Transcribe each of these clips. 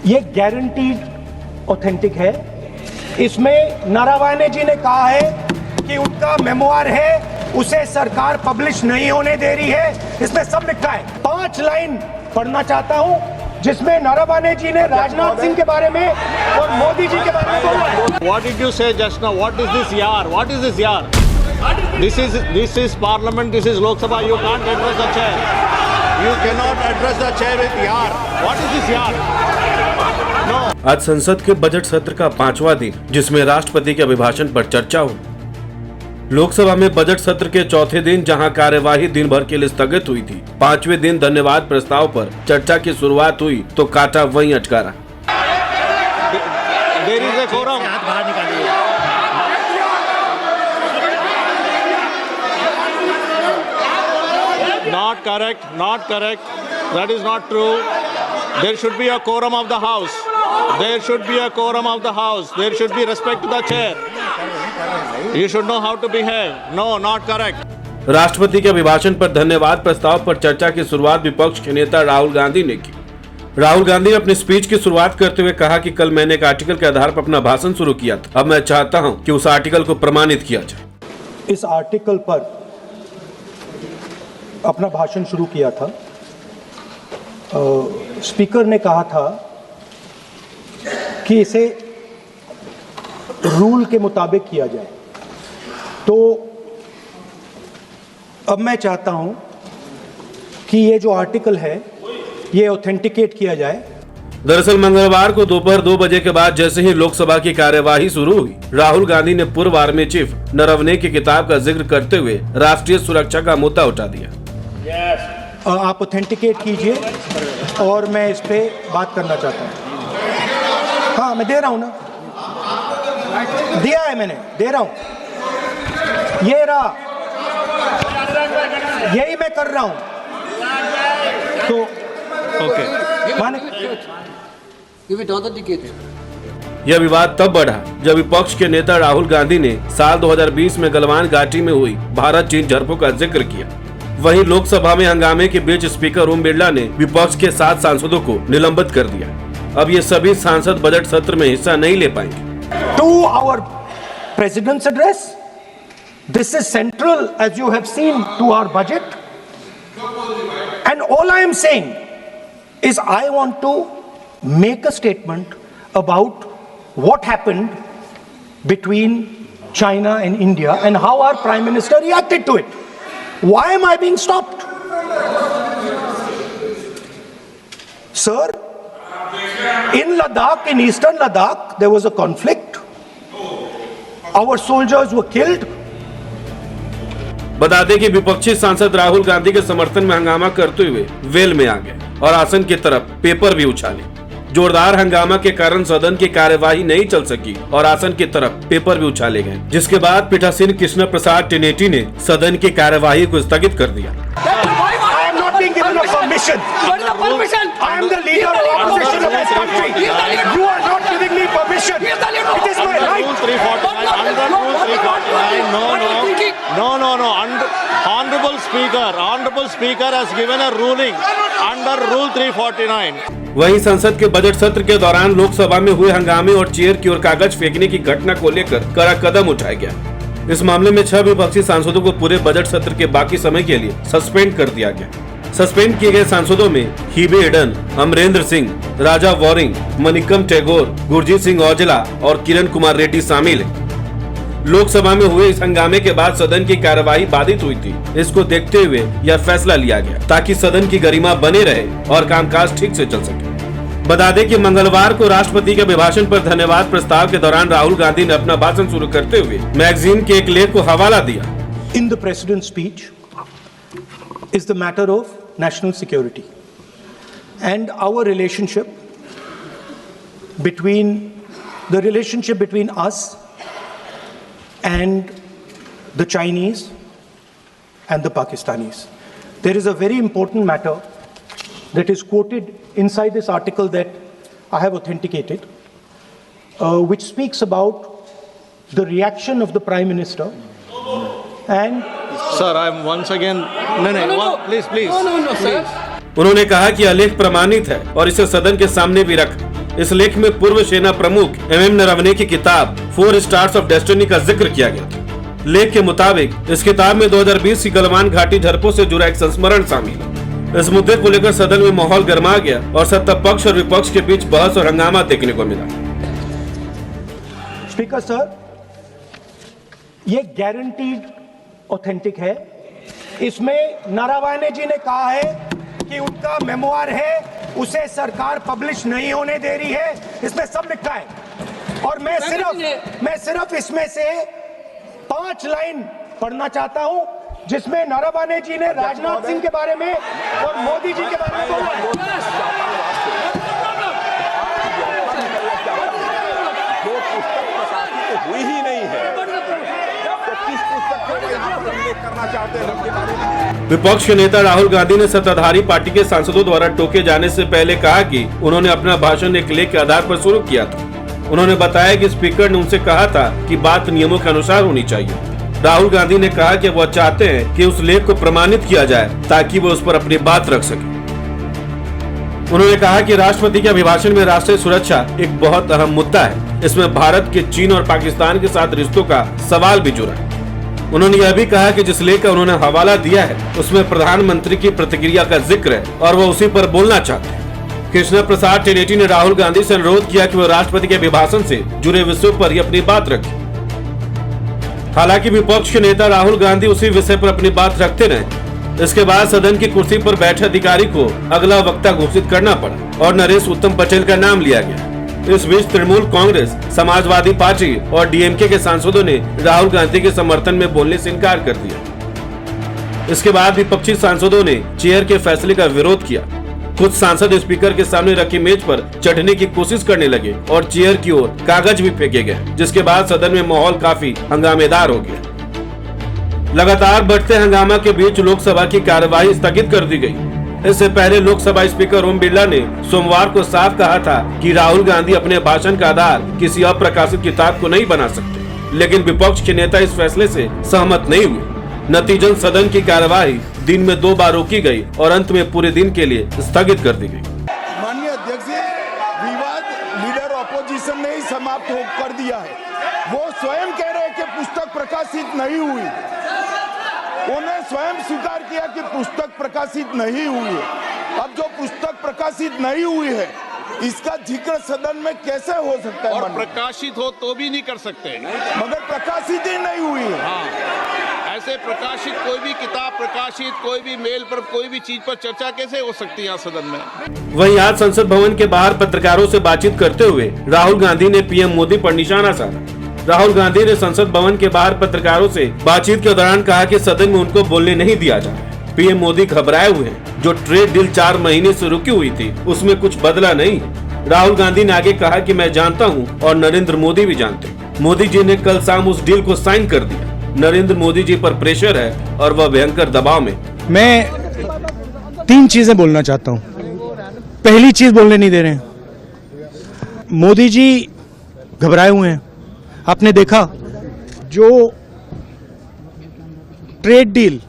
ये guaranteed authentic है। इसमें नारावाने जी ने कहा है कि उनका मेमोआर है, उसे सरकार पब्लिश नहीं होने दे रही है। इसमें सब लिखा है। 5 लाइन पढ़ना चाहता हूं जिसमें नारावाने जी ने राजनाथ सिंह के बारे में और मोदी जी के बारे में बोला है। What did you say just now? What is this yaar? What is this yaar? This is parliament. This is Lok Sabha. You can't address the chair. You cannot address the chair with yaar. What is this yaar? No. आज संसद के budget सत्र का 5वां दिन, जिसमें राष्ट्रपति के अभिभाषण पर चर्चा हुई। लोकसभा में बजट सत्र के चौथे दिन जहां कार्यवाही दिन भर के लिए स्थगित हुई थी, 5वें दिन धन्यवाद प्रस्ताव पर चर्चा की शुरुआत हुई तो काटा वहीं अटका रहा। There is a quorum. Not correct. Not correct. That is not true. There should be a quorum of the house. There should be a quorum of the house. There should be respect to the chair. You should know how to behave. No, not correct. राष्ट्रपति के अभिभाषण पर धन्यवाद प्रस्ताव पर चर्चा की शुरुआत विपक्ष के नेता राहुल गांधी ने की। राहुल गांधी ने अपनी स्पीच की शुरुआत करते हुए कहा कि कल मैंने एक आर्टिकल के आधार पर अपना भाषण शुरू किया था। अब मैं चाहता हूं कि उस आर्टिकल को प्रमाणित किया जाए। इस आर्टिकल पर अपना भाषण शुरू किया था। स्पीकर ने कहा था कि इसे रूल के मुताबिक किया जाए। तो अब मैं चाहता हूं कि ये जो आर्टिकल है ये ऑथेंटिकेट किया जाए। दरअसल मंगलवार को दोपहर 2 बजे के बाद जैसे ही लोकसभा की कार्यवाही शुरू हुई, राहुल गांधी ने पूर्व आर्मी चीफ नरवणे की किताब का जिक्र करते हुए राष्ट्रीय सुरक्षा का मुद्दा उठा दिया। आप ऑथेंटिकेट कीजिए और मैं इस पे बात करना चाहता हूँ। हाँ, मैं दे रहा हूँ ना, दिया है मैंने, दे रहा हूँ। ये रहा, यही मैं कर रहा हूँ। तो माने यह विवाद तब बढ़ा जब विपक्ष के नेता राहुल गांधी ने साल 2020 में गलवान घाटी में हुई भारत चीन झड़पों का जिक्र किया। वहीं लोकसभा में हंगामे के बीच स्पीकर ओम बिरला ने विपक्ष के 7 सांसदों को निलंबित कर दिया। अब ये सभी सांसद बजट सत्र में हिस्सा नहीं ले पाएंगे। To our president's address, this is central as you have seen to our budget, and all I am saying is I want to make a statement about what happened between China and India and how our Prime Minister reacted to it. Why am I being stopped? Sir, in Ladakh, in eastern Ladakh, there was a conflict. Our soldiers were killed. बता दें कि विपक्षी सांसद राहुल गांधी के समर्थन में हंगामा करते हुए वेल में आ गए और आसन की तरफ पेपर भी उछाले। जोरदार हंगामा के कारण सदन की कार्यवाही नहीं चल सकी और आसन की तरफ पेपर भी उछाले गए, जिसके बाद पीठासीन कृष्ण प्रसाद टेनेटी ने सदन की कार्यवाही को स्थगित कर दिया। No. Honorable Speaker has given a ruling under Rule 349. वहीं संसद के बजट सत्र के दौरान लोकसभा में हुए हंगामे और चेयर की ओर कागज फेंकने की घटना को लेकर कड़ा कदम उठाया गया। इस मामले में 6 विपक्षी सांसदों को पूरे बजट सत्र के बाकी समय के लिए सस्पेंड कर दिया गया। सस्पेंड किए गए सांसदों में हिबे एडन, अमरेंद्र सिंह, राजा वॉरिंग, मनिकम टैगोर, गुरजीत सिंह औजला और किरण कुमार रेड्डी शामिल है। लोकसभा में हुए इस हंगामे के बाद सदन की कार्यवाही बाधित हुई थी। इसको देखते हुए यह फैसला लिया गया ताकि सदन की गरिमा बने रहे और कामकाज ठीक से चल सके। बता दें कि मंगलवार को राष्ट्रपति के अभिभाषण पर धन्यवाद प्रस्ताव के दौरान राहुल गांधी ने अपना भाषण शुरू करते हुए मैगजीन के एक लेख को हवाला दिया। In the president speech is the matter of national security and our relationship between us and the Chinese and the Pakistanis. There is a very important matter that is quoted inside this article that I have authenticated, which speaks about the reaction of the Prime Minister and... Sir, I am once again... No, please. No, sir. उन्होंने कहा कि यह लेख प्रमाणित है और इसे सदन के सामने भी रख। इस लेख में पूर्व सेना प्रमुख MM नरवणे की किताब 4 स्टार्स ऑफ डेस्टिनी का जिक्र किया गया था। लेख के मुताबिक इस किताब में 2020 की गलवान घाटी झड़पों से जुड़ा एक संस्मरण शामिल है। इस मुद्दे को लेकर सदन में माहौल गर्मा गया और सत्ता पक्ष और विपक्ष के बीच बहस और हंगामा देखने को मिला। स्पीकर सर, ये गारंटीड ऑथेंटिक है। इसमें नरवणे जी ने कहा है कि उनका मेमोयर है, उसे सरकार पब्लिश नहीं होने दे रही है, इसमें सब लिखा है। और मैं सिर्फ इसमें से 5 लाइन पढ़ना चाहता हूं, जिसमें नरवणे जी ने राजनाथ सिंह के बारे में और मोदी जी के बारे में बोला है। जो पुस्तक प्रकाशित तो हुई ही नहीं है, तो किस पुस्तक को यहाँ पर उल्लेख करना चाहते हैं उनके बारे में? विपक्ष के नेता राहुल गांधी ने सत्ताधारी पार्टी के सांसदों द्वारा टोके जाने से पहले कहा कि उन्होंने अपना भाषण एक लेख के आधार पर शुरू किया था। उन्होंने बताया कि स्पीकर ने उनसे कहा था कि बात नियमों के अनुसार होनी चाहिए। राहुल गांधी ने कहा कि वह चाहते हैं कि उस लेख को प्रमाणित किया जाए ताकि वो उस पर अपनी बात रख सके। उन्होंने कहा कि राष्ट्रपति के अभिभाषण में राष्ट्रीय सुरक्षा एक बहुत अहम मुद्दा है। इसमें भारत के चीन और पाकिस्तान के साथ रिश्तों का सवाल भी जुड़ा है। उन्होंने यह भी कहा कि जिस लेख का उन्होंने हवाला दिया है उसमें प्रधानमंत्री की प्रतिक्रिया का जिक्र है और वो उसी पर बोलना चाहते हैं। कृष्णा प्रसाद टेनेटी ने राहुल गांधी से अनुरोध किया कि वो राष्ट्रपति के अभिभाषण से जुड़े विषयों पर ही अपनी बात रखें। हालांकि विपक्ष के नेता राहुल गांधी उसी विषय पर अपनी बात रखते रहे। इसके बाद सदन की कुर्सी पर बैठे अधिकारी को अगला वक्ता घोषित करना पड़ा और नरेश उत्तम पटेल का नाम लिया गया। इस बीच तृणमूल कांग्रेस, समाजवादी पार्टी और DMK के सांसदों ने राहुल गांधी के समर्थन में बोलने से इनकार कर दिया। इसके बाद विपक्षी सांसदों ने चेयर के फैसले का विरोध किया। कुछ सांसद स्पीकर के सामने रखी मेज पर चढ़ने की कोशिश करने लगे और चेयर की ओर कागज भी फेंके गए, जिसके बाद सदन में माहौल काफी हंगामेदार हो गया। लगातार बढ़ते हंगामा के बीच लोकसभा की कार्यवाही स्थगित कर दी गई। इससे पहले लोकसभा स्पीकर ओम बिरला ने सोमवार को साफ कहा था कि राहुल गांधी अपने भाषण का आधार किसी अप्रकाशित किताब को नहीं बना सकते, लेकिन विपक्ष के नेता इस फैसले से सहमत नहीं हुए। नतीजन सदन की कार्यवाही दिन में 2 बार रोकी गई और अंत में पूरे दिन के लिए स्थगित कर दी गई। माननीय अध्यक्ष जी, विवाद लीडर ऑपोजिशन ने ही समाप्त कर दिया है। वो स्वयं कह रहे हैं कि पुस्तक प्रकाशित नहीं हुई। उन्हें स्वयं स्वीकार किया कि पुस्तक प्रकाशित नहीं हुई है। अब जो पुस्तक प्रकाशित नहीं हुई है, इसका जिक्र सदन में कैसे हो सकता है? और प्रकाशित हो तो भी नहीं कर सकते, मगर प्रकाशित ही नहीं हुई है। हाँ, ऐसे प्रकाशित कोई भी किताब प्रकाशित, कोई भी मेल पर, कोई भी चीज पर चर्चा कैसे हो सकती है यहाँ सदन में? वहीं आज संसद भवन के बाहर पत्रकारों से बातचीत करते हुए राहुल गांधी ने PM मोदी पर निशाना साधा। राहुल गांधी ने संसद भवन के बाहर पत्रकारों से बातचीत के दौरान कहा कि सदन में उनको बोलने नहीं दिया जा रहा। PM मोदी घबराए हुए हैं। जो ट्रेड डील 4 महीने से रुकी हुई थी उसमें कुछ बदला नहीं। राहुल गांधी ने आगे कहा कि मैं जानता हूं और नरेंद्र मोदी भी जानते हैं। मोदी जी ने कल शाम उस डील को साइन कर दिया। नरेंद्र मोदी जी पर प्रेशर है और वह भयंकर दबाव में। मैं 3 चीजें बोलना चाहता हूं। पहली चीज बोलने नहीं दे रहे हैं। मोदी जी घबराए हुए हैं। आपने देखा जो ट्रेड डील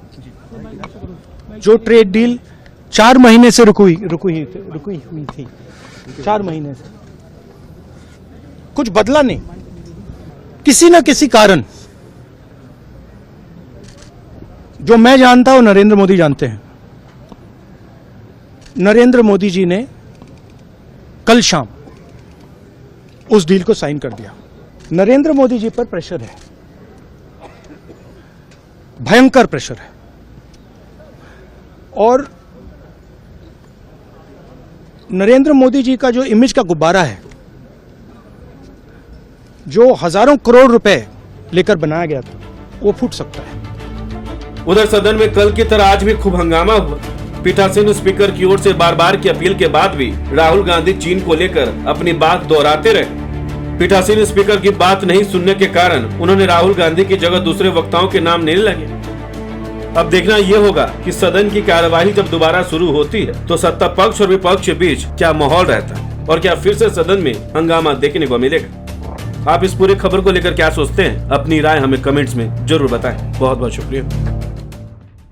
4 महीने से रुकी हुई थी 4 महीने से कुछ बदला नहीं। किसी न किसी कारण, जो मैं जानता हूं नरेंद्र मोदी जानते हैं। नरेंद्र मोदी जी ने कल शाम उस डील को साइन कर दिया। नरेंद्र मोदी जी पर प्रेशर है, भयंकर प्रेशर है। और नरेंद्र मोदी जी का जो इमेज का गुब्बारा है, जो हजारों करोड़ रुपए लेकर बनाया गया था, वो फूट सकता है। उधर सदन में कल की तरह आज भी खूब हंगामा हुआ। पीठासीन स्पीकर की ओर से बार बार की अपील के बाद भी राहुल गांधी चीन को लेकर अपनी बात दोहराते रहे। पीठासीन स्पीकर की बात नहीं सुनने के कारण उन्होंने राहुल गांधी की जगह दूसरे वक्ताओं के नाम लेने लगे। अब देखना यह होगा कि सदन की कार्यवाही जब दोबारा शुरू होती है तो सत्ता पक्ष और विपक्ष के बीच क्या माहौल रहता है और क्या फिर से सदन में हंगामा देखने को मिलेगा। आप इस पूरी खबर को लेकर क्या सोचते हैं? अपनी राय हमें कमेंट्स में जरूर बताएं। बहुत बहुत शुक्रिया।